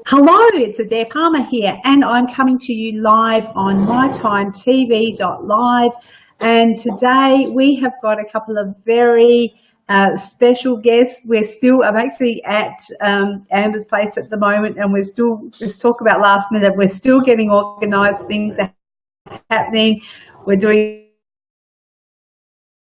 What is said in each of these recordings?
Hello, it's Adair Palmer here, and I'm coming to you live on mytimetv.live. And today we have got a couple of very special guests. I'm actually at Amber's place at the moment, and let's talk about last minute, we're still getting organised, things are happening. We're doing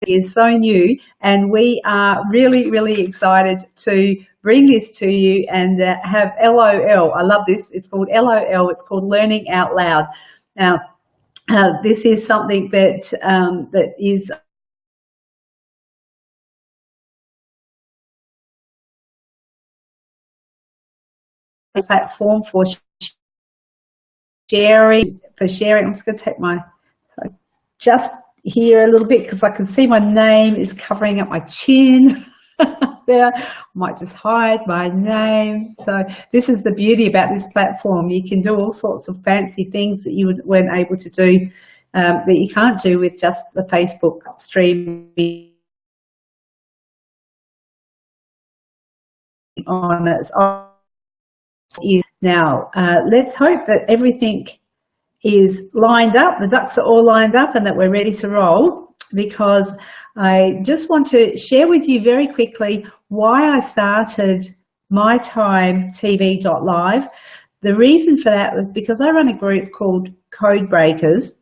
is so new, and we are really, really excited to bring this to you and have LOL. I love this. It's called LOL. It's called Learning Out Loud. Now, this is something that that is a platform for sharing. I'm just going to take my just here a little bit because I can see my name is covering up my chin. There, I might just hide my name. So this is the beauty about this platform. You can do all sorts of fancy things that you weren't able to do, that you can't do with just the Facebook streaming on its own. Now, let's hope that everything is lined up, the ducks are all lined up, and that we're ready to roll, because I just want to share with you very quickly why I started mytimetv.live. The reason for that was because I run a group called Code Breakers,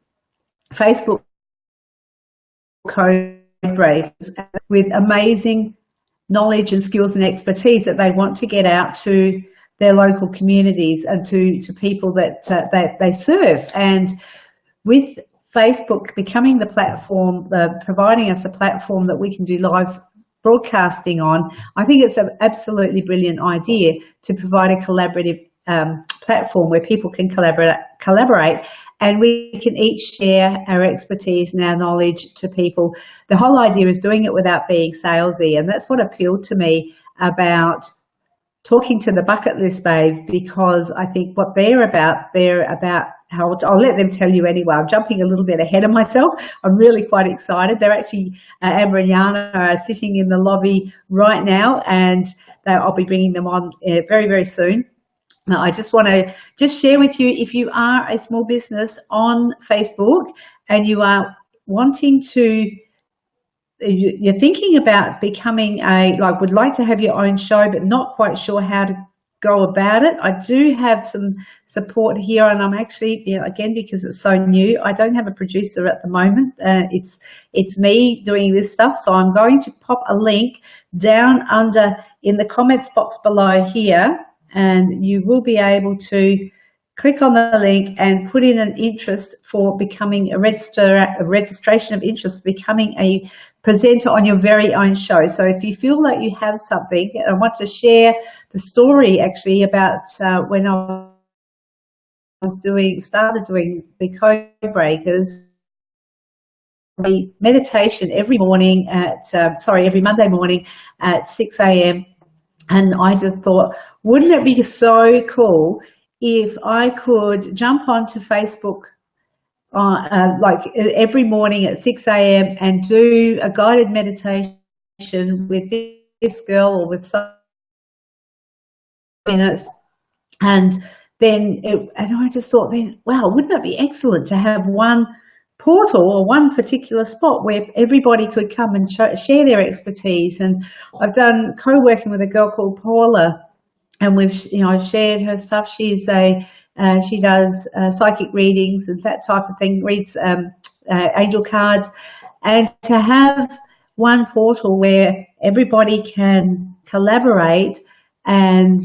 Facebook Code Breakers, with amazing knowledge and skills and expertise that they want to get out to their local communities and to people that they serve. And with Facebook becoming the platform, providing us a platform that we can do live broadcasting on, I think it's an absolutely brilliant idea to provide a collaborative platform where people can collaborate, and we can each share our expertise and our knowledge to people. The whole idea is doing it without being salesy, and that's what appealed to me about talking to the bucket list babes, because I think what they're about how I'll let them tell you anyway. I'm jumping a little bit ahead of myself. I'm really quite excited. They're actually, Amber and Jana are sitting in the lobby right now, and I'll be bringing them on very, very soon. Now, I just want to share with you, if you are a small business on Facebook and you are wanting to, you're thinking about becoming would like to have your own show but not quite sure how to go about it, I do have some support here, and I'm actually, again, because it's so new, I don't have a producer at the moment. It's me doing this stuff, so I'm going to pop a link down under in the comments box below here, and you will be able to click on the link and put in an interest for becoming a registration of interest, becoming a presenter on your very own show. So if you feel like you have something, I want to share the story actually about when I was started doing the Code Breakers, the meditation every morning every Monday morning at 6 a.m. And I just thought, wouldn't it be so cool if I could jump onto Facebook like every morning at 6 a.m. and do a guided meditation with this girl or with some minutes, and I just thought then, wow, wouldn't it be excellent to have one portal or one particular spot where everybody could come and share their expertise. And I've done co-working with a girl called Paula, and we've shared her stuff. She does psychic readings and that type of thing, reads angel cards, and to have one portal where everybody can collaborate and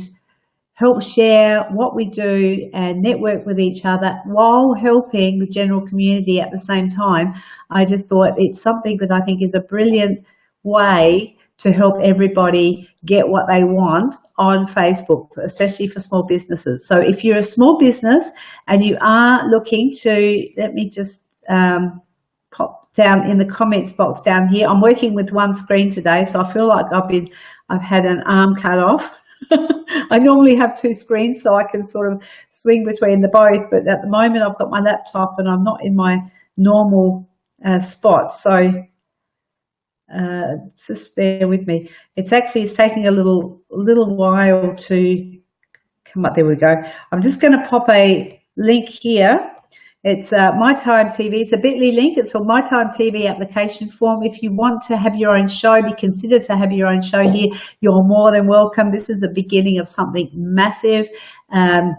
help share what we do and network with each other while helping the general community at the same time. I just thought it's something that I think is a brilliant way to help everybody get what they want on Facebook, especially for small businesses. So if you're a small business and you are looking to, let me just pop down in the comments box down here. I'm working with one screen today, so I feel like I've had an arm cut off. I normally have two screens so I can sort of swing between the both, but at the moment I've got my laptop and I'm not in my normal spot. So Just bear with me. It's taking a little while to come up. There we go. I'm just going to pop a link here. It's My Time TV. It's a bit.ly link. It's on My Time TV application form. If you want to have your own show, be considered to have your own show here, you're more than welcome. This is a beginning of something massive. And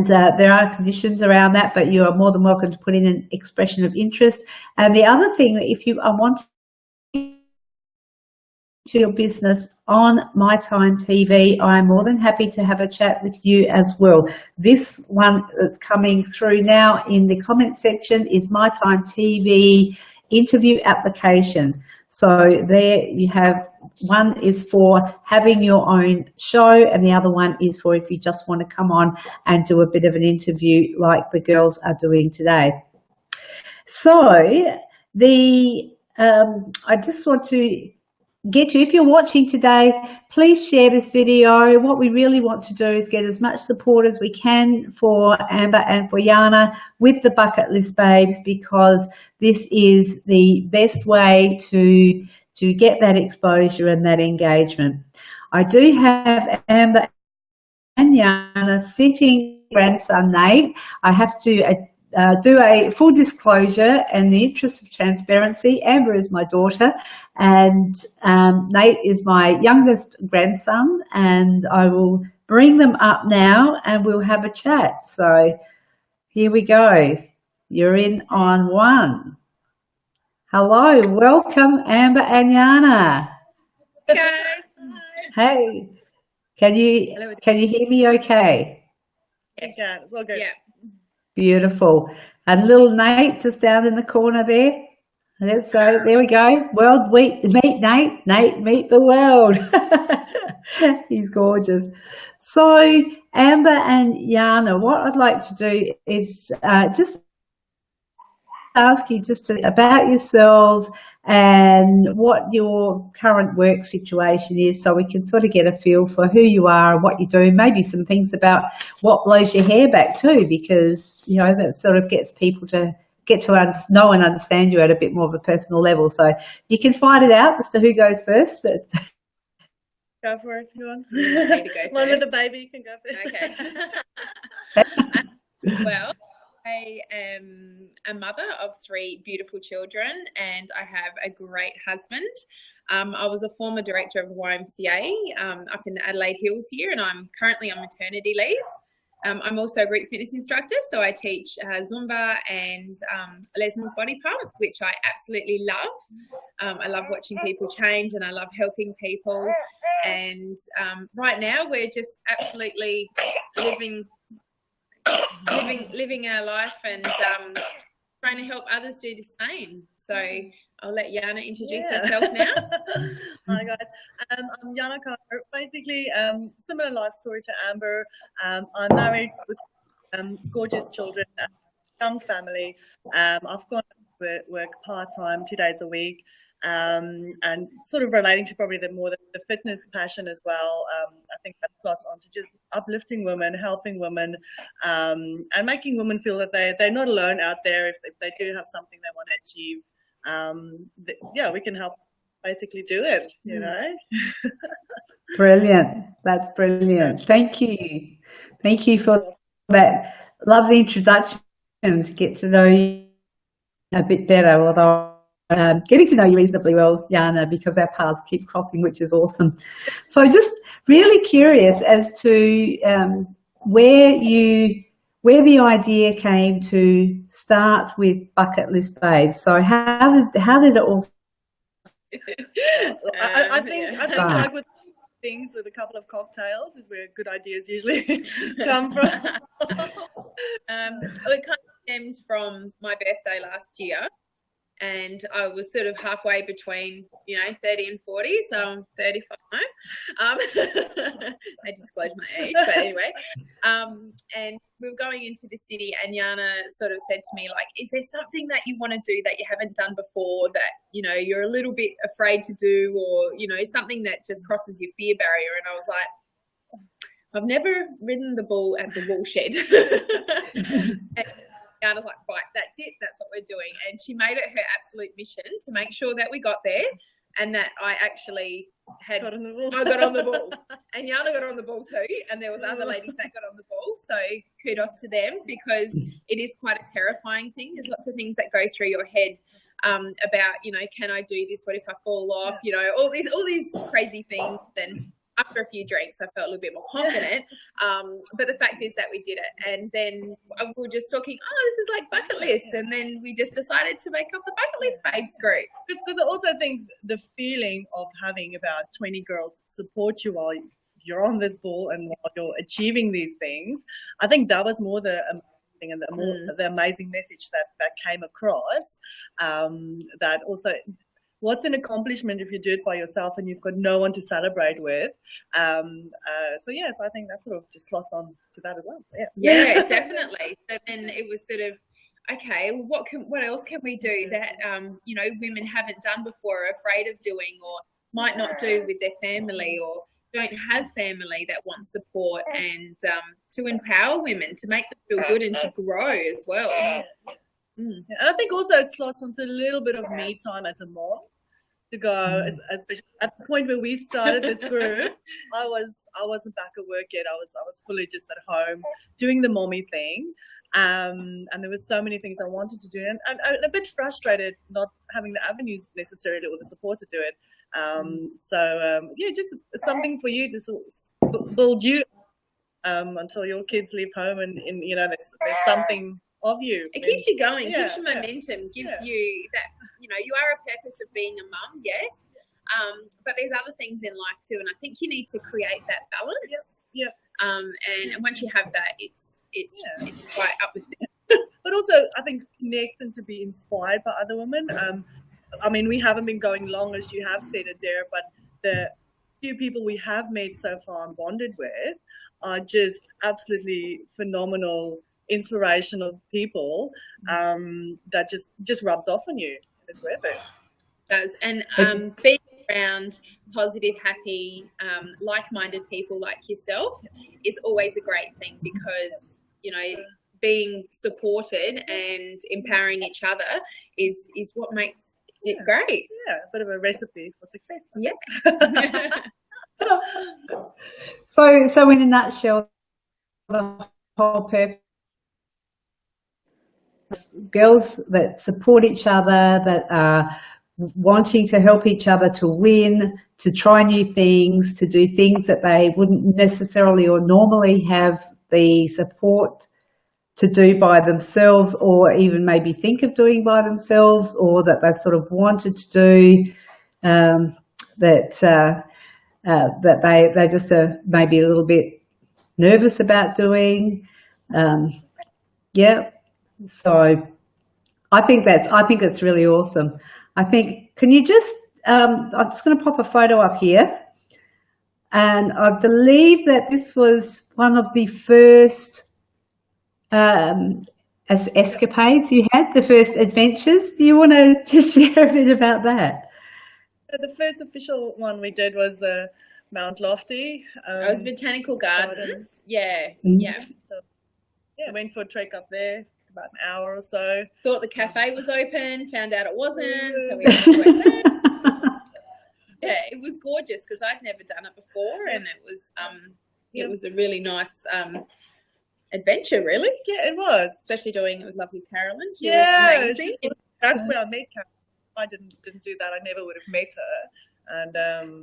there are conditions around that, but you are more than welcome to put in an expression of interest. And the other thing, that if you are wanting to your business on My Time TV, I'm more than happy to have a chat with you as well. This one that's coming through now in the comment section is My Time TV interview application. So there you have, one is for having your own show, and the other one is for if you just want to come on and do a bit of an interview like the girls are doing today. So I just want to get you, if you're watching today, please share this video. What we really want to do is get as much support as we can for Amber and for Jana with the Bucket List Babes, because this is the best way to get that exposure and that engagement. I do have Amber and Jana sitting, grandson Nate. I have to do a full disclosure in the interest of transparency. Amber is my daughter and Nate is my youngest grandson, and I will bring them up now and we'll have a chat. So here we go. You're in on one. Hello, welcome Amber and Jana. Hey guys. Hey, can you hear me okay? Yes, yeah, it's all good. Yeah. Beautiful. And little Nate just down in the corner there. So there we go. World, meet Nate. Nate, meet the world. He's gorgeous. So Amber and Jana, what I'd like to do is just ask you about yourselves and what your current work situation is, so we can sort of get a feel for who you are and what you do, maybe some things about what blows your hair back too, because you know that sort of gets people to get to know and understand you at a bit more of a personal level. So you can find it out as to who goes first, but go for it if you want. One with the baby can go first. Okay. Well, I am a mother of 3 beautiful children and I have a great husband. I was a former director of the YMCA up in the Adelaide Hills here, and I'm currently on maternity leave. I'm also a group fitness instructor, so I teach Zumba and Les Milk Body Pump, which I absolutely love. I love watching people change and I love helping people. And right now we're just absolutely living our life and trying to help others do the same. So I'll let Jana introduce herself now. Hi guys, I'm Jana Carter. Basically, similar life story to Amber. I'm married with gorgeous children, young family. I've gone to work part-time 2 days a week, and sort of relating to probably the fitness passion as well. I think that plots onto just uplifting women, helping women, and making women feel that they're not alone out there if they do have something they want to achieve. Yeah, we can help basically do it, you know. Brilliant. That's brilliant. Thank you for that lovely introduction, to get to know you a bit better, although getting to know you reasonably well, Jana, because our paths keep crossing, which is awesome. So just really curious as to where the idea came to start with Bucket List Babes. So how did it all I think like with things, with a couple of cocktails is where good ideas usually come from. It kind of stemmed from my birthday last year, and I was sort of halfway between, 30 and 40, so I'm 35. I disclosed my age, but anyway. And we were going into the city, and Jana sort of said to me, like, is there something that you want to do that you haven't done before that, you're a little bit afraid to do, or, something that just crosses your fear barrier? And I was like, I've never ridden the bull at the wool shed. Jana's like, right, that's it. That's what we're doing. And she made it her absolute mission to make sure that we got there and that I actually I got on the ball. And Jana got on the ball too. And there was other ladies that got on the ball. So kudos to them, because it is quite a terrifying thing. There's lots of things that go through your head about, you know, can I do this? What if I fall off? You know, all these crazy things. And after a few drinks, I felt a little bit more confident. But the fact is that we did it. And then we were just talking, oh, this is like bucket lists. And then we just decided to make up the bucket list babes group. Because I also think the feeling of having about 20 girls support you while you're on this ball and while you're achieving these things, I think that was more the thing, and the amazing message that came across. That also, what's an accomplishment if you do it by yourself and you've got no one to celebrate with? So yes, I think that sort of just slots on to that as well. Yeah, definitely. So then it was sort of, okay, what else can we do that you know, women haven't done before, are afraid of doing, or might not do with their family, or don't have family that wants support, and to empower women, to make them feel good and to grow as well. And I think also it slots onto a little bit of me time as a mom, to go, especially at the point where we started this group. I wasn't back at work yet. I was fully just at home doing the mommy thing, and there were so many things I wanted to do, and a bit frustrated not having the avenues necessarily or the support to do it. Yeah, just something for you to sort of build you until your kids leave home, and you know, there's something of you. It keeps you going, gives you momentum, gives you that, you know, you are a purpose of being a mum, yes, but there's other things in life too, and I think you need to create that balance. And once you have that, it's quite up with it. But also, I think connect and to be inspired by other women. I mean, we haven't been going long, as you have said, Adair, but the few people we have met so far and bonded with are just absolutely phenomenal, inspirational people that just rubs off on you. It's worth it. It does. And being around positive, happy, like-minded people like yourself is always a great thing, because, you know, being supported and empowering each other is what makes it great. Yeah, a bit of a recipe for success. Yeah. So in a nutshell, the whole purpose, girls that support each other, that are wanting to help each other to win, to try new things, to do things that they wouldn't necessarily or normally have the support to do by themselves, or even maybe think of doing by themselves, or that they sort of wanted to do, that they just are maybe a little bit nervous about doing. So I think it's really awesome. I think, can you just, I'm just going to pop a photo up here, and I believe that this was one of the first as escapades you had, the first adventures. Do you want to just share a bit about that? The first official one we did was Mount Lofty. It was Botanical Gardens. Yeah. So, went for a trek up there, about an hour or so. Thought the cafe was open, found out it wasn't, so we had to went there. Yeah, it was gorgeous because I'd never done it before, and it was a really nice adventure, really. Yeah, it was. Especially doing it with lovely Carolyn. She was amazing. That's where I met Carolyn. I didn't do that. I never would have met her.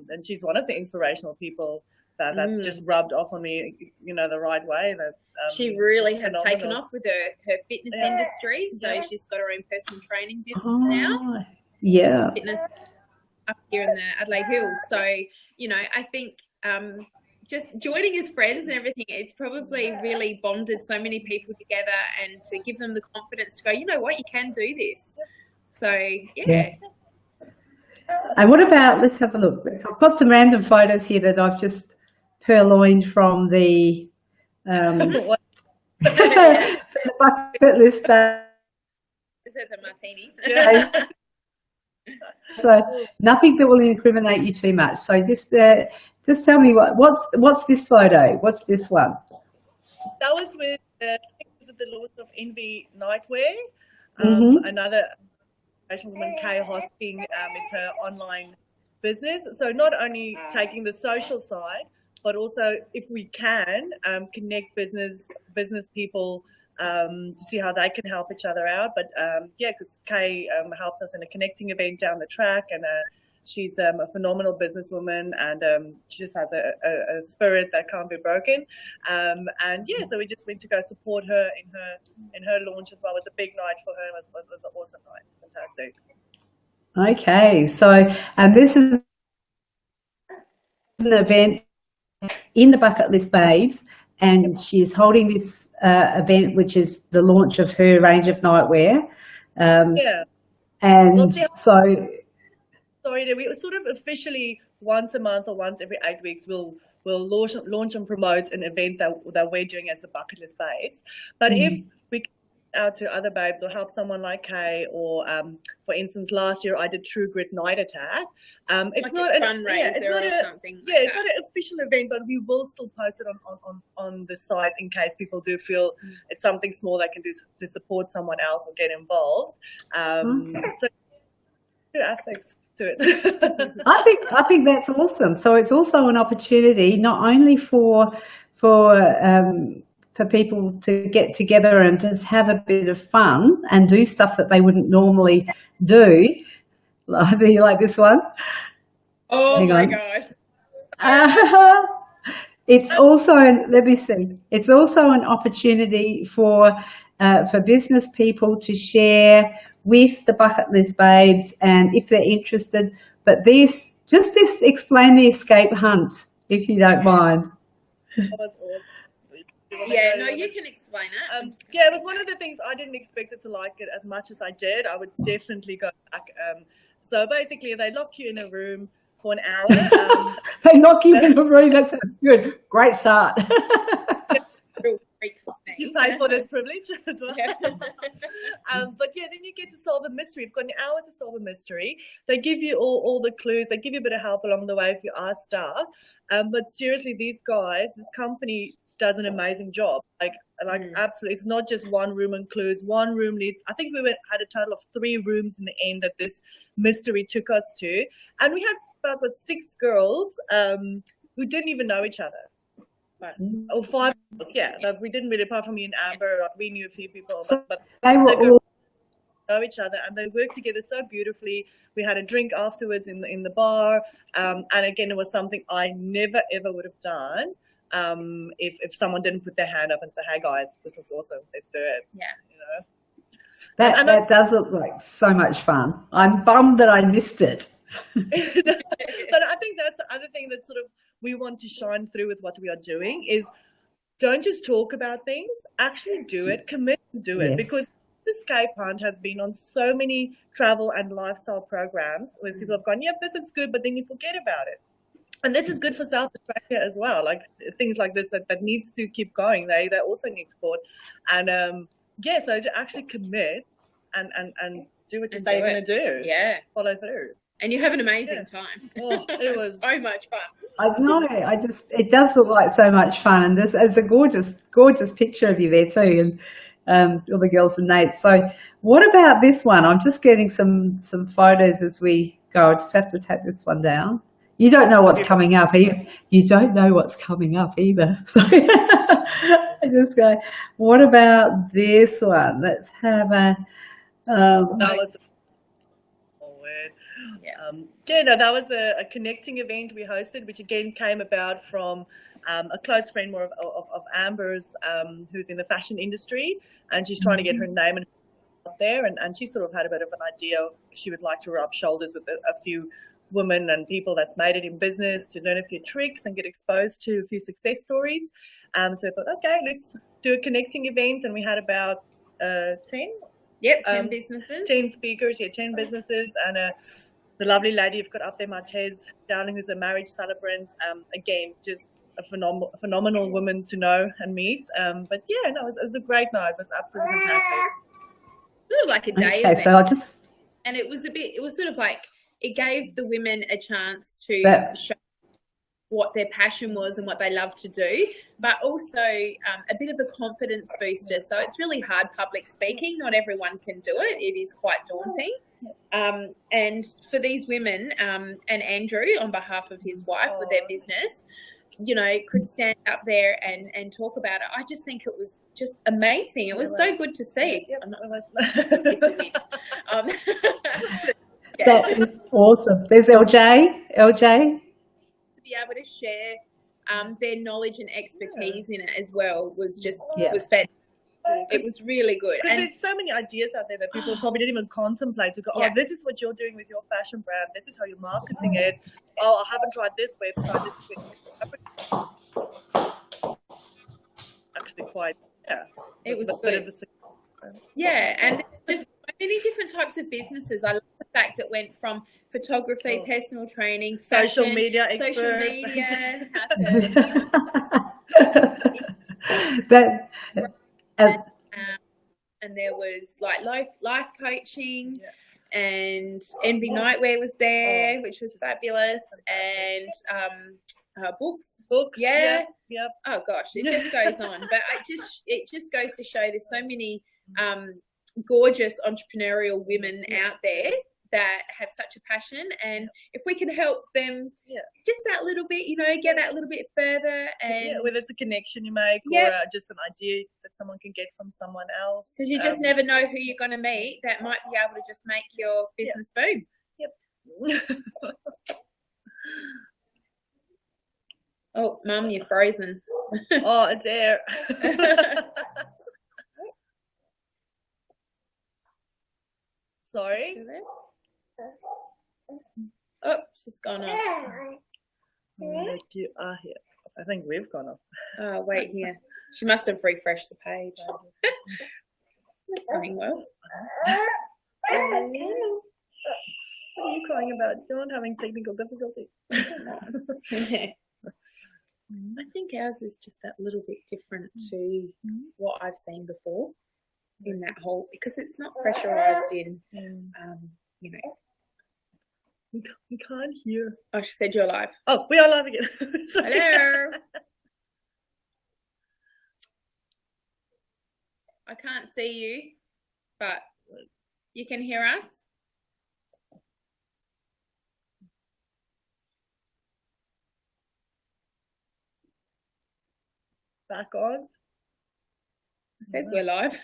And she's one of the inspirational people that's just rubbed off on me, you know, the right way. That she really has taken off with her fitness industry. So she's got her own personal training business now. Yeah. Fitness up here in the Adelaide Hills. So, you know, I think just joining as friends and everything, it's probably really bonded so many people together, and to give them the confidence to go, you know what, you can do this. So, yeah. And what about, let's have a look. I've got some random photos here that I've just purloined from the bucket list. Is it the martinis? Yeah. So nothing that will incriminate you too much. So just tell me what's this photo? What's this one? That was with I think it was with the launch of Envy Nightwear. Another Asian woman, Kay Hosking, is her online business. So not only taking the social side, but also, if we can, connect business people to see how they can help each other out. But yeah, because Kay helped us in a connecting event down the track, and she's a phenomenal businesswoman, and she just has a spirit that can't be broken. And yeah, so we just went to go support her in her launch as well. It was a big night for her. It was an awesome night. Fantastic. Okay, so this is an event in the Bucket List Babes, and she's holding this event, which is the launch of her range of nightwear. Yeah. And Well, so... Sorry, we sort of officially once a month or once every 8 weeks we'll launch and promote an event that we're doing as the Bucket List Babes. But if we out to other babes or help someone like Kay, or for instance, last year I did True Grit Night Attack. It's like not a fundraiser or something. Yeah, it's not an official event, but we will still post it on the site in case people do feel it's something small they can do to support someone else or get involved. So two aspects to it. I think that's awesome. So it's also an opportunity not only for people to get together and just have a bit of fun and do stuff that they wouldn't normally do. Like this one. Oh my gosh. It's also, let me see. It's also an opportunity for business people to share with the Bucket List Babes, and if they're interested. But this explain the escape hunt, if you don't mind. That was awesome. Yeah, no, you can explain it. Yeah, it was one of the things I didn't expect it to like it as much as I did. I would definitely go back. So basically, they lock you in a room for an hour. They lock you in a room. That's good. Great start. You pay for this privilege as well. Yeah. But yeah, then you get to solve a mystery. You've got an hour to solve a mystery. They give you all the clues. They give you a bit of help along the way if you are stuck. But seriously, these guys, this company does an amazing job. Like absolutely, it's not just one room and clues. One room needs. I think we had a total of 3 rooms in the end that this mystery took us to, and we had about 6 girls who didn't even know each other. Or 5, yeah. Like we didn't really, apart from me and Amber, like we knew a few people, but they were all know each other, and they worked together so beautifully. We had a drink afterwards in the bar, and again, it was something I never ever would have done if someone didn't put their hand up and say, "Hey guys, this looks awesome. Let's do it." Yeah, you know. That does look like so much fun. I'm bummed that I missed it. But I think that's the other thing that sort of we want to shine through with what we are doing is don't just talk about things, actually do it, commit to do it. Yes. Because the escape hunt has been on so many travel and lifestyle programs where people have gone, yep, this looks good, but then you forget about it. And this is good for South Australia as well. Like things like this that needs to keep going. They also need support. And yeah, so to actually commit and do what you say you're going to do. Yeah. Follow through. And you have an amazing time. Oh, it was so much fun. I know. It does look like so much fun, and it's a gorgeous picture of you there too, and all the girls and Nate. So, what about this one? I'm just getting some photos as we go. I just have to tap this one down. You don't know what's coming up either. You don't know what's coming up either. So, I just go. What about this one? Let's have a. That was that was a connecting event we hosted, which again came about from a close friend more of Amber's, who's in the fashion industry, and she's trying to get her name out there, and she sort of had a bit of an idea she would like to rub shoulders with a few women and people that's made it in business to learn a few tricks and get exposed to a few success stories. So I thought, okay, let's do a connecting event, and we had about 10. Yep, 10 businesses. 10 speakers, 10 businesses, and the lovely lady you've got up there, Martez Dowling, who's a marriage celebrant. Again, just a phenomenal woman to know and meet. But yeah, no, it was a great night. It was absolutely fantastic. Sort of like a day event. So and it was sort of like, it gave the women a chance to show what their passion was and what they love to do, but also a bit of a confidence booster. So it's really hard public speaking. Not everyone can do it. It is quite daunting. And for these women, and Andrew, on behalf of his wife with their business, you know, could stand up there and talk about it. I just think it was just amazing. It was so good to see. That is awesome. There's LJ. To be able to share their knowledge and expertise in it as well was just was fantastic. It was really good. And there's so many ideas out there that people probably didn't even contemplate to go, oh, this is what you're doing with your fashion brand. This is how you're marketing it. Oh, I haven't tried this website. Actually quite, it was good. Yeah, and just so many different types of businesses. I love the fact it went from photography, personal training, fashion, social media, and there was like life coaching, and Envy Nightwear was there, which was fabulous, and books. Yep. Oh gosh, it just goes on. But it just goes to show there's so many gorgeous entrepreneurial women out there that have such a passion, and if we can help them just that little bit, you know, get that little bit further, and whether it's a connection you make or just an idea that someone can get from someone else, because you just never know who you're going to meet that might be able to just make your business boom. Oh, Mum, you're frozen. Oh, it's there. Sorry. Oh, she's gone off. You are here. I think we've gone off. Oh, wait here. She must have refreshed the page. That's going well. What are you crying about? You're not having technical difficulties. I think ours is just that little bit different to what I've seen before in that whole, because it's not pressurized in, you know. We can't hear. Oh, she said you're live. Oh, we are live again. Hello. I can't see you, but you can hear us. Back on. It says we're live.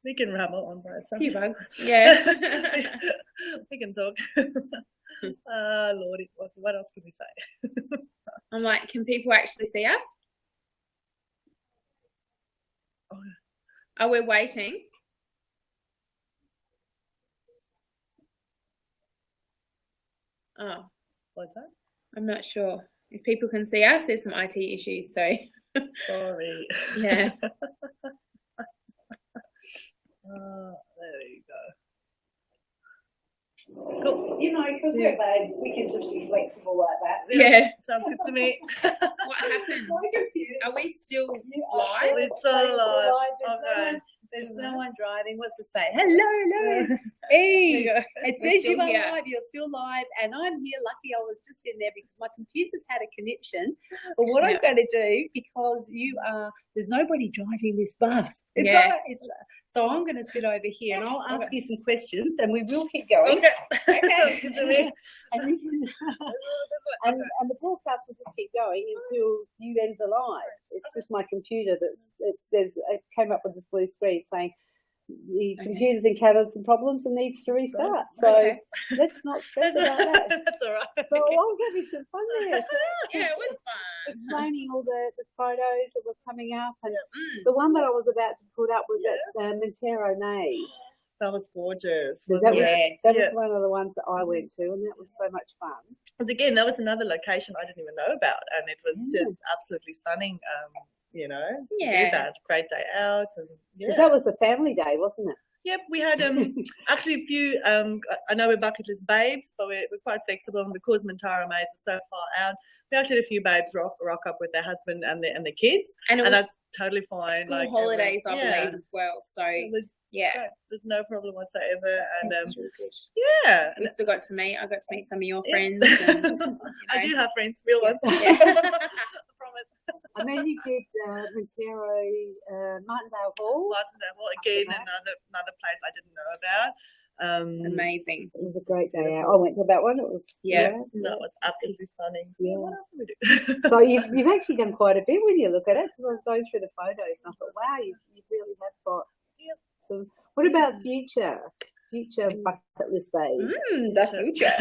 We can ramble on by ourselves. Few bugs. Yeah. We can talk. Lordy, what else can we say? I'm like, can people actually see us? Oh, we're waiting. Oh. What's that? I'm not sure. If people can see us, there's some IT issues, so. Sorry. Yeah. There you go. Cool. You know, because we're babes, we can just be flexible like that. Yeah. Sounds good to me. What happened? Are we still live? We're still live. There's no one driving. What's it say? Hello. Hey, it says you are live. You're still live, and I'm here. Lucky I was just in there because my computer's had a connection. But what I'm going to do, because there's nobody driving this bus. So I'm going to sit over here and I'll ask you some questions, and we will keep going. Okay. And the broadcast will just keep going until you end the live. It's just my computer it came up with this blue screen saying the computer's encountered some problems and needs to restart. So let's not stress about that. That's all right. But I was having some fun there. Yeah, it was fun. Explaining all the photos that were coming up, and the one that I was about to put up was at Montero Maze. That was gorgeous. That was one of the ones that I went to, and that was so much fun. Because again, that was another location I didn't even know about, and it was just absolutely stunning. You know, we had a great day out, and because that was a family day, wasn't it? Yep, we had actually a few. I know we're bucket list babes, but we're quite flexible, and because Montaro Maze is so far out, we actually had a few babes rock up with their husband and their kids, and that's totally fine. School holidays, I believe, as well. So Yeah. Great. There's no problem whatsoever. And Really good. yeah. We still got to meet. I got to meet some of your friends. And, I do have friends, real ones. Yeah. I promise. And then you did Montero, Martindale Hall. Martindale Hall, again, another place I didn't know about. Amazing. It was a great day out. I went to that one. It was that was absolutely stunning. Yeah. What else did we do? So you've actually done quite a bit when you look at it. Because I was going through the photos and I thought, wow, you really have got some. What about future bucket list babes? The future.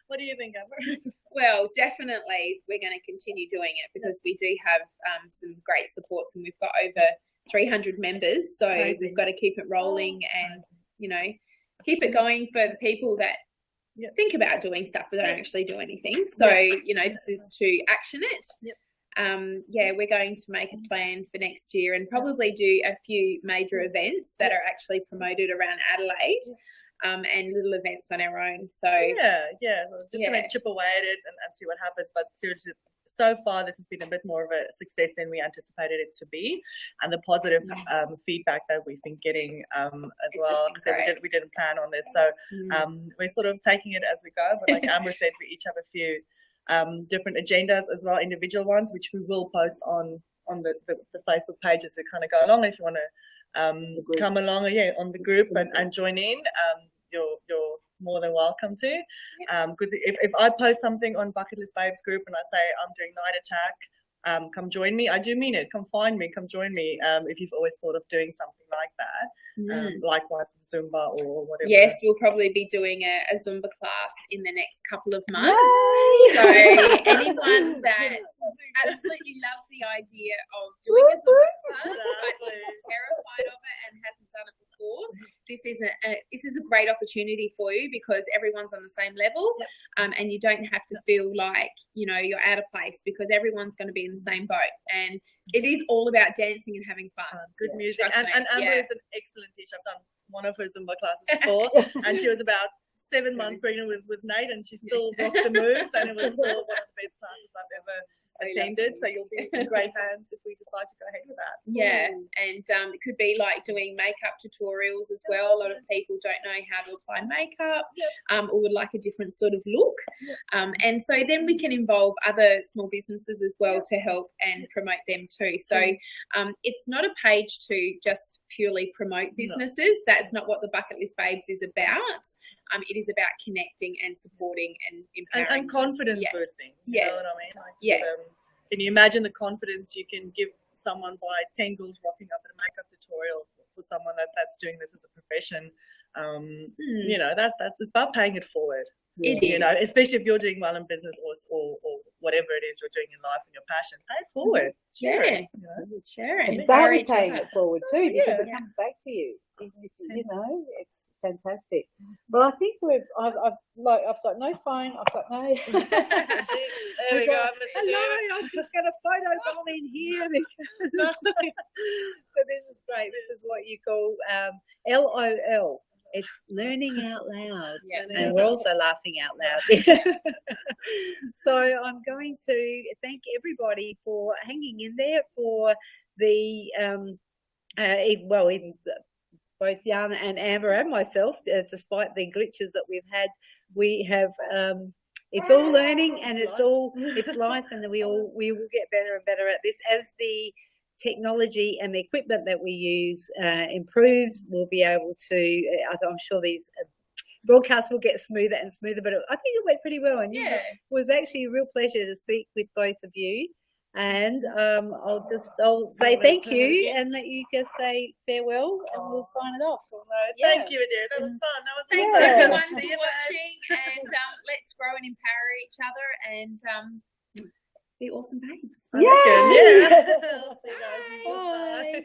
What do you think, Amber? Well, definitely we're going to continue doing it because we do have some great supports and we've got over 300 members. So we've got to keep it rolling and, you know, keep it going for the people that think about doing stuff but don't actually do anything. So, you know, this is to action it. We're going to make a plan for next year and probably do a few major events that are actually promoted around Adelaide. And little events on our own. So just to chip away at it and see what happens. But seriously, so far this has been a bit more of a success than we anticipated it to be, and the positive feedback that we've been getting as well. So we didn't plan on this, so we're sort of taking it as we go. But like Amber said, we each have a few different agendas as well, individual ones, which we will post on the Facebook page as we kind of go along. If you want to come along on the group and join in, you're more than welcome to, because if I post something on Bucket List Babes group and I say I'm doing Night Attack, come join me, I do mean it. Come find me, come join me, if you've always thought of doing something like that. Likewise with Zumba or whatever. Yes, we'll probably be doing a Zumba class in the next couple of months. So anyone that absolutely loves the idea of doing a Zumba class but is terrified of it and hasn't done it before, this is a great opportunity for you because everyone's on the same level, and you don't have to feel like, you know, you're out of place because everyone's going to be in the same boat. And it is all about dancing and having fun. Good music. And Amber is an excellent teacher. I've done one of her Zumba classes before, and she was about 7 months pregnant with Nate, and she still rocked the moves, and it was still one of the best classes I've ever attended. So you'll be in great hands if we decide to go ahead with that. And it could be like doing makeup tutorials as well. A lot of people don't know how to apply makeup, or would like a different sort of look, and so then we can involve other small businesses as well to help and promote them too. So it's not a page to just purely promote businesses. That's not what the Bucket List Babes is about. It is about connecting and supporting and empowering and confidence boosting. You know what I mean? Can you imagine the confidence you can give someone by 10 girls rocking up at a makeup tutorial for someone that's doing this as a profession? You know, it's about paying it forward. It is. You know, especially if you're doing well in business or whatever it is you're doing in life and your passion, pay it forward. Share it. You know? Share it. And start with paying it forward too, because it comes back to you. You know, it's fantastic. Well, I think I've got no phone. I've got no. There we go. Hello, I've just got a photo bomb in here. But this is great. This is what you call LOL. It's learning out loud, and we're also laughing out loud. So I'm going to thank everybody for hanging in there for the even both Jana and Amber and myself, despite the glitches that we've had. We have it's all learning and it's life, and we will get better and better at this as the technology and the equipment that we use improves. We'll be able to, I'm sure these broadcasts will get smoother and smoother, but I think it went pretty well. And it was actually a real pleasure to speak with both of you. And I'll say thank you and let you just say farewell, and we'll sign it off. Thank you, dear. That was fun. Thanks everyone for watching, and let's grow and empower each other and be awesome babes. Yeah. Bye.